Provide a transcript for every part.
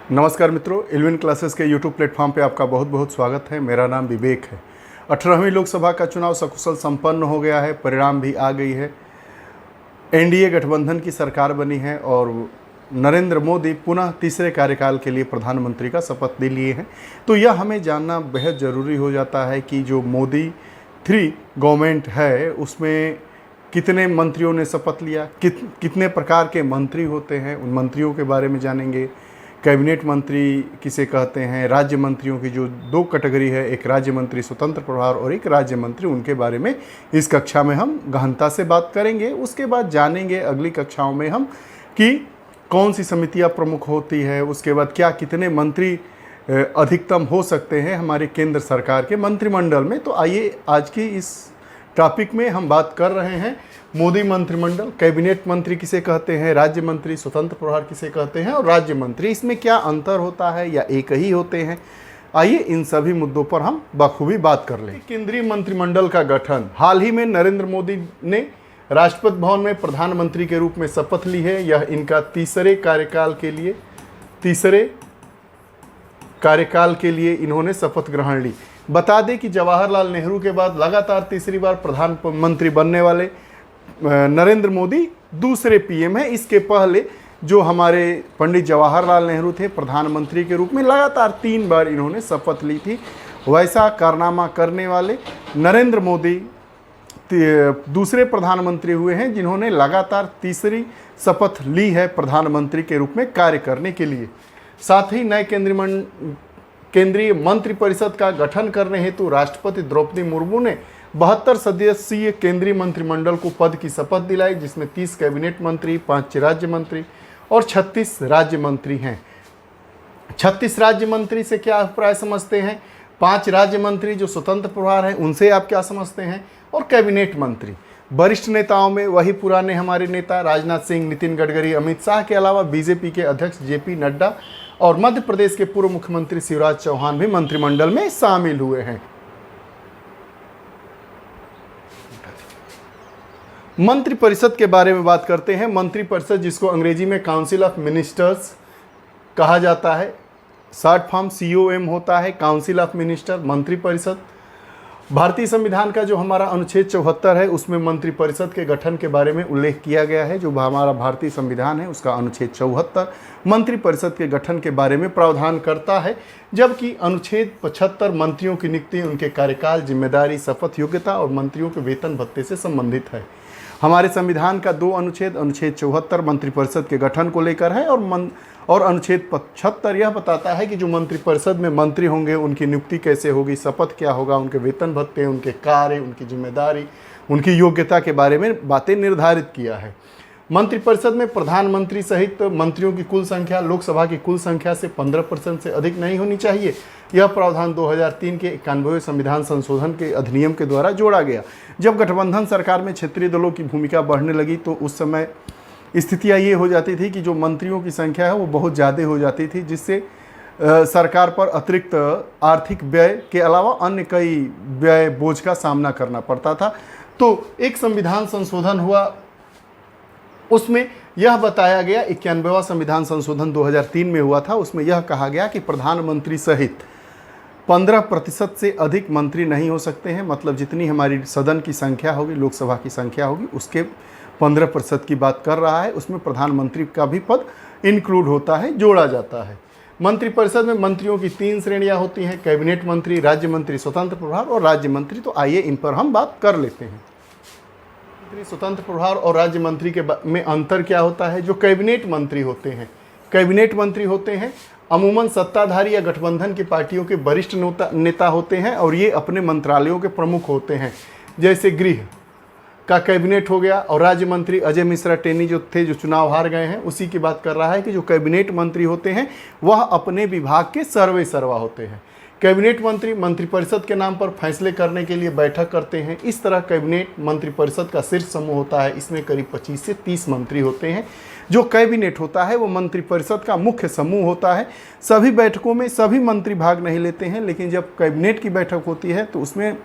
नमस्कार मित्रों, eleven classes के यूट्यूब प्लेटफॉर्म पे आपका बहुत बहुत स्वागत है। मेरा नाम विवेक है। 18वीं लोकसभा का चुनाव सकुशल संपन्न हो गया है, परिणाम भी आ गई है। एनडीए गठबंधन की सरकार बनी है और नरेंद्र मोदी पुनः तीसरे कार्यकाल के लिए प्रधानमंत्री का शपथ ले लिए हैं। तो यह हमें जानना बेहद ज़रूरी हो जाता है कि जो मोदी 3 गवर्नमेंट है उसमें कितने मंत्रियों ने शपथ लिया, कितने प्रकार के मंत्री होते हैं, उन मंत्रियों के बारे में जानेंगे। कैबिनेट मंत्री किसे कहते हैं, राज्य मंत्रियों की जो 2 कैटेगरी है, एक राज्य मंत्री स्वतंत्र प्रभार और एक राज्य मंत्री, उनके बारे में इस कक्षा में हम गहनता से बात करेंगे। उसके बाद जानेंगे अगली कक्षाओं में हम कि कौन सी समितियां प्रमुख होती है, उसके बाद क्या कितने मंत्री अधिकतम हो सकते हैं हमारे केंद्र सरकार के मंत्रिमंडल में। तो आइए आज की इस टॉपिक में हम बात कर रहे हैं मोदी मंत्रिमंडल। कैबिनेट मंत्री किसे कहते हैं, राज्य मंत्री स्वतंत्र प्रभार किसे कहते हैं और राज्य मंत्री, इसमें क्या अंतर होता है या एक ही होते हैं। आइए इन सभी मुद्दों पर हम बखूबी बात कर लें। केंद्रीय मंत्रिमंडल का गठन, हाल ही में नरेंद्र मोदी ने राष्ट्रपति भवन में प्रधानमंत्री के रूप में शपथ ली है। यह इनका तीसरे कार्यकाल के लिए इन्होंने शपथ ग्रहण ली। बता दें कि जवाहरलाल नेहरू के बाद लगातार तीसरी बार प्रधानमंत्री बनने वाले नरेंद्र मोदी दूसरे पीएम हैं। इसके पहले जो हमारे पंडित जवाहरलाल नेहरू थे, प्रधानमंत्री के रूप में लगातार 3 बार इन्होंने शपथ ली थी। वैसा कारनामा करने वाले नरेंद्र मोदी दूसरे प्रधानमंत्री हुए हैं जिन्होंने लगातार तीसरी शपथ ली है प्रधानमंत्री के रूप में कार्य करने के लिए। साथ ही नए केंद्रीय मंत्रिपरिषद का गठन करने हेतु राष्ट्रपति द्रौपदी मुर्मू ने 72 सदस्यीय केंद्रीय मंत्रिमंडल को पद की शपथ दिलाई, जिसमें 30 कैबिनेट मंत्री, 5 राज्य मंत्री और 36 राज्य मंत्री हैं। 36 राज्य मंत्री से क्या अभिप्राय समझते हैं, 5 राज्य मंत्री जो स्वतंत्र प्रभार हैं उनसे आप क्या समझते हैं, और कैबिनेट मंत्री वरिष्ठ नेताओं में वही पुराने हमारे नेता राजनाथ सिंह, नितिन गडकरी, अमित शाह के अलावा बीजेपी के अध्यक्ष जेपी नड्डा और मध्य प्रदेश के पूर्व मुख्यमंत्री शिवराज चौहान भी मंत्रिमंडल में शामिल हुए हैं। मंत्रिपरिषद के बारे में बात करते हैं। मंत्रिपरिषद, जिसको अंग्रेजी में काउंसिल ऑफ मिनिस्टर्स कहा जाता है, शॉर्ट फॉर्म COM होता है, काउंसिल ऑफ मिनिस्टर, मंत्रिपरिषद। भारतीय संविधान का जो हमारा अनुच्छेद 74 है उसमें मंत्रिपरिषद के गठन के बारे में उल्लेख किया गया है। जो हमारा भारतीय संविधान है उसका अनुच्छेद 74 मंत्रिपरिषद के गठन के बारे में प्रावधान करता है, जबकि अनुच्छेद 75 मंत्रियों की नियुक्ति, उनके कार्यकाल, जिम्मेदारी, शपथ, योग्यता और मंत्रियों के वेतन भत्ते से संबंधित है। हमारे संविधान का 2 अनुच्छेद, अनुच्छेद 74 मंत्रिपरिषद के गठन को लेकर है और अनुच्छेद 75 यह बताता है कि जो मंत्रिपरिषद में मंत्री होंगे उनकी नियुक्ति कैसे होगी, शपथ क्या होगा, उनके वेतन भत्ते, उनके कार्य, उनकी जिम्मेदारी, उनकी योग्यता के बारे में बातें निर्धारित किया है। मंत्रिपरिषद में प्रधानमंत्री सहित मंत्रियों की कुल संख्या लोकसभा की कुल संख्या से 15% से अधिक नहीं होनी चाहिए। यह प्रावधान 2003 के 91वें संविधान संशोधन के अधिनियम के द्वारा जोड़ा गया। जब गठबंधन सरकार में क्षेत्रीय दलों की भूमिका बढ़ने लगी तो उस समय स्थितियाँ ये हो जाती थी कि जो मंत्रियों की संख्या है वो बहुत ज़्यादा हो जाती थी, जिससे सरकार पर अतिरिक्त आर्थिक व्यय के अलावा अन्य कई व्यय बोझ का सामना करना पड़ता था। तो एक संविधान संशोधन हुआ, उसमें यह बताया गया, 91वां संविधान संशोधन 2003 में हुआ था, उसमें यह कहा गया कि प्रधानमंत्री सहित 15% से अधिक मंत्री नहीं हो सकते हैं। मतलब जितनी हमारी सदन की संख्या होगी, लोकसभा की संख्या होगी, उसके 15% की बात कर रहा है। उसमें प्रधानमंत्री का भी पद इंक्लूड होता है, जोड़ा जाता है। मंत्रिपरिषद में मंत्रियों की 3 श्रेणियां होती हैं, कैबिनेट मंत्री, राज्य मंत्री स्वतंत्र प्रभार और राज्य मंत्री। तो आइए इन पर हम बात कर लेते हैं। स्वतंत्र प्रभार और राज्य मंत्री के में अंतर क्या होता है। जो कैबिनेट मंत्री होते हैं अमूमन सत्ताधारी या गठबंधन की पार्टियों के वरिष्ठ नेता होते हैं और ये अपने मंत्रालयों के प्रमुख होते हैं। जैसे गृह का कैबिनेट हो गया, और राज्य मंत्री अजय मिश्रा टेनी जो चुनाव हार गए हैं, उसी की बात कर रहा है कि जो कैबिनेट मंत्री होते हैं वह अपने विभाग के सर्वा होते हैं। कैबिनेट मंत्री मंत्रिपरिषद के नाम पर फैसले करने के लिए बैठक करते हैं। इस तरह कैबिनेट मंत्रिपरिषद का शीर्ष समूह होता है, इसमें करीब 25 से 30 मंत्री होते हैं। जो कैबिनेट होता है वो मंत्रिपरिषद का मुख्य समूह होता है। सभी बैठकों में सभी मंत्री भाग नहीं लेते हैं, लेकिन जब कैबिनेट की बैठक होती है तो उसमें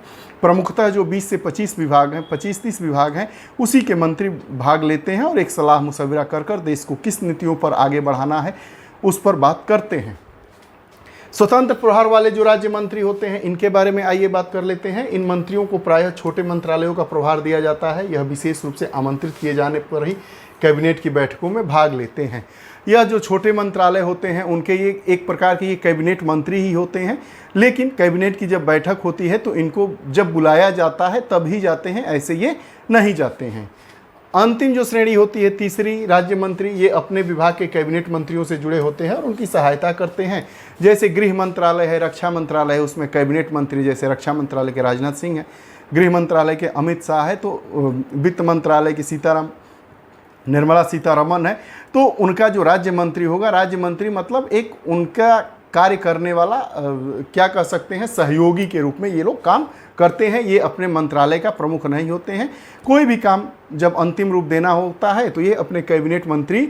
प्रमुखतः जो 20 से 25 विभाग हैं, 25-30 विभाग हैं, उसी के मंत्री भाग लेते हैं और एक सलाह मुशविरा कर देश को किस नीतियों पर आगे बढ़ाना है उस पर बात करते हैं। स्वतंत्र प्रभार वाले जो राज्य मंत्री होते हैं, इनके बारे में आइए बात कर लेते हैं। इन मंत्रियों को प्रायः छोटे मंत्रालयों का प्रभार दिया जाता है। यह विशेष रूप से आमंत्रित किए जाने पर ही कैबिनेट की बैठकों में भाग लेते हैं। यह जो छोटे मंत्रालय होते हैं उनके ये एक प्रकार के ये कैबिनेट मंत्री ही होते हैं, लेकिन कैबिनेट की जब बैठक होती है तो इनको जब बुलाया जाता है तब ही जाते हैं, ऐसे ये नहीं जाते हैं। अंतिम जो श्रेणी होती है तीसरी, राज्य मंत्री, ये अपने विभाग के कैबिनेट मंत्रियों से जुड़े होते हैं और उनकी सहायता करते हैं। जैसे गृह मंत्रालय है, रक्षा मंत्रालय है, उसमें कैबिनेट मंत्री जैसे रक्षा मंत्रालय के राजनाथ सिंह है, गृह मंत्रालय के अमित शाह है, तो वित्त मंत्रालय की निर्मला सीतारमन है। तो उनका जो राज्य मंत्री होगा, राज्य मंत्री मतलब एक उनका कार्य करने वाला क्या कह सकते हैं, सहयोगी के रूप में ये लोग काम करते हैं। ये अपने मंत्रालय का प्रमुख नहीं होते हैं। कोई भी काम जब अंतिम रूप देना होता है तो ये अपने कैबिनेट मंत्री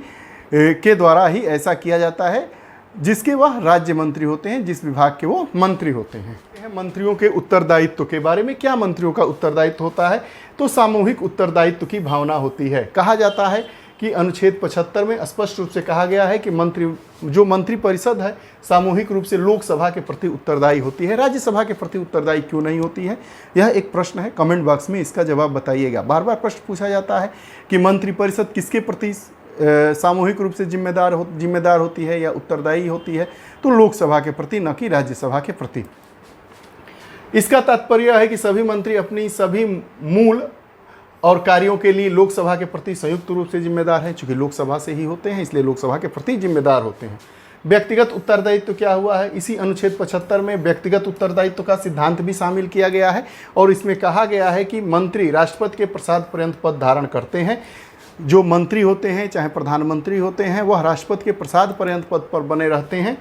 के द्वारा ही ऐसा किया जाता है, जिसके वह राज्य मंत्री होते हैं, जिस विभाग के वो मंत्री होते हैं। मंत्रियों के उत्तरदायित्व के बारे में, क्या मंत्रियों का उत्तरदायित्व होता है, तो सामूहिक उत्तरदायित्व की भावना होती है। कहा जाता है कि अनुच्छेद 75 में स्पष्ट रूप से कहा गया है कि जो मंत्री परिषद है सामूहिक रूप से लोकसभा के प्रति उत्तरदायी होती है। राज्यसभा के प्रति उत्तरदायी क्यों नहीं होती है, यह एक प्रश्न है। कमेंट बॉक्स में इसका जवाब बताइएगा। बार बार प्रश्न पूछा जाता है कि मंत्री परिषद किसके प्रति सामूहिक रूप से जिम्मेदार होती है या उत्तरदायी होती है, तो लोकसभा के प्रति, न कि राज्यसभा के प्रति। इसका तात्पर्य है कि सभी मंत्री अपनी सभी मूल और कार्यों के लिए लोकसभा के प्रति संयुक्त रूप से जिम्मेदार हैं। चूंकि लोकसभा से ही होते हैं इसलिए लोकसभा के प्रति जिम्मेदार होते हैं। व्यक्तिगत उत्तरदायित्व क्या हुआ है, इसी अनुच्छेद 75 में व्यक्तिगत उत्तरदायित्व का सिद्धांत भी शामिल किया गया है और इसमें कहा गया है कि मंत्री राष्ट्रपति के प्रसाद पर्यंत पद धारण करते हैं। जो मंत्री होते हैं, चाहे प्रधानमंत्री होते हैं, वह राष्ट्रपति के प्रसाद पर्यंत पद पर बने रहते हैं।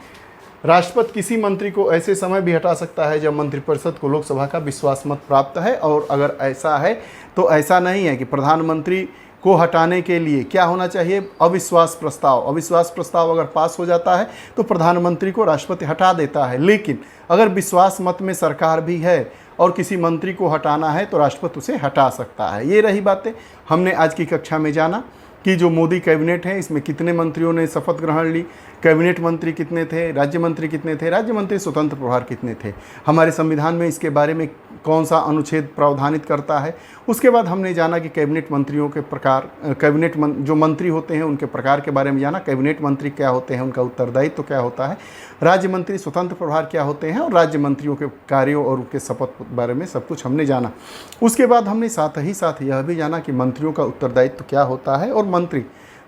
राष्ट्रपति किसी मंत्री को ऐसे समय भी हटा सकता है जब मंत्रिपरिषद को लोकसभा का विश्वास मत प्राप्त है, और अगर ऐसा है तो ऐसा नहीं है कि प्रधानमंत्री को हटाने के लिए क्या होना चाहिए, अविश्वास प्रस्ताव। अविश्वास प्रस्ताव अगर पास हो जाता है तो प्रधानमंत्री को राष्ट्रपति हटा देता है, लेकिन अगर विश्वास मत में सरकार भी है और किसी मंत्री को हटाना है तो राष्ट्रपति उसे हटा सकता है। ये रही बातें। हमने आज की कक्षा में जाना कि जो मोदी कैबिनेट है इसमें कितने मंत्रियों ने शपथ ग्रहण ली, कैबिनेट मंत्री कितने थे, राज्य मंत्री कितने थे, राज्य मंत्री स्वतंत्र प्रभार कितने थे, हमारे संविधान में इसके बारे में कौन सा अनुच्छेद प्रावधानित करता है। उसके बाद हमने जाना कि कैबिनेट मंत्रियों के प्रकार, जो मंत्री होते हैं उनके प्रकार के बारे में जाना। कैबिनेट मंत्री क्या होते हैं, उनका उत्तरदायित्व तो क्या होता है, राज्य मंत्री स्वतंत्र प्रभार क्या होते हैं, और राज्य मंत्रियों के कार्यों और उनके शपथ बारे में सब कुछ हमने जाना। उसके बाद हमने साथ ही साथ यह भी जाना कि मंत्रियों का उत्तरदायित्व क्या होता है, और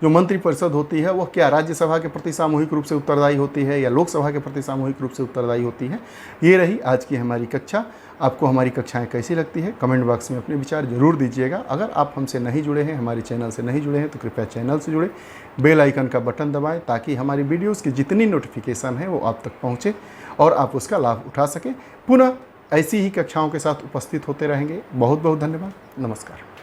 जो मंत्री परिषद होती है वह क्या राज्यसभा के प्रति सामूहिक रूप से उत्तरदायी होती है या लोकसभा के प्रति सामूहिक रूप से उत्तरदायी होती है। ये रही आज की हमारी कक्षा। आपको हमारी कक्षाएं कैसी लगती है कमेंट बॉक्स में अपने विचार जरूर दीजिएगा। अगर आप हमसे नहीं जुड़े हैं, हमारे चैनल से नहीं जुड़े हैं, तो कृपया चैनल से जुड़े, बेल आइकन का बटन दबाएं ताकि हमारी वीडियोज़ की जितनी नोटिफिकेशन है वो आप तक पहुँचे और आप उसका लाभ उठा सकें। पुनः ऐसी ही कक्षाओं के साथ उपस्थित होते रहेंगे। बहुत बहुत धन्यवाद। नमस्कार।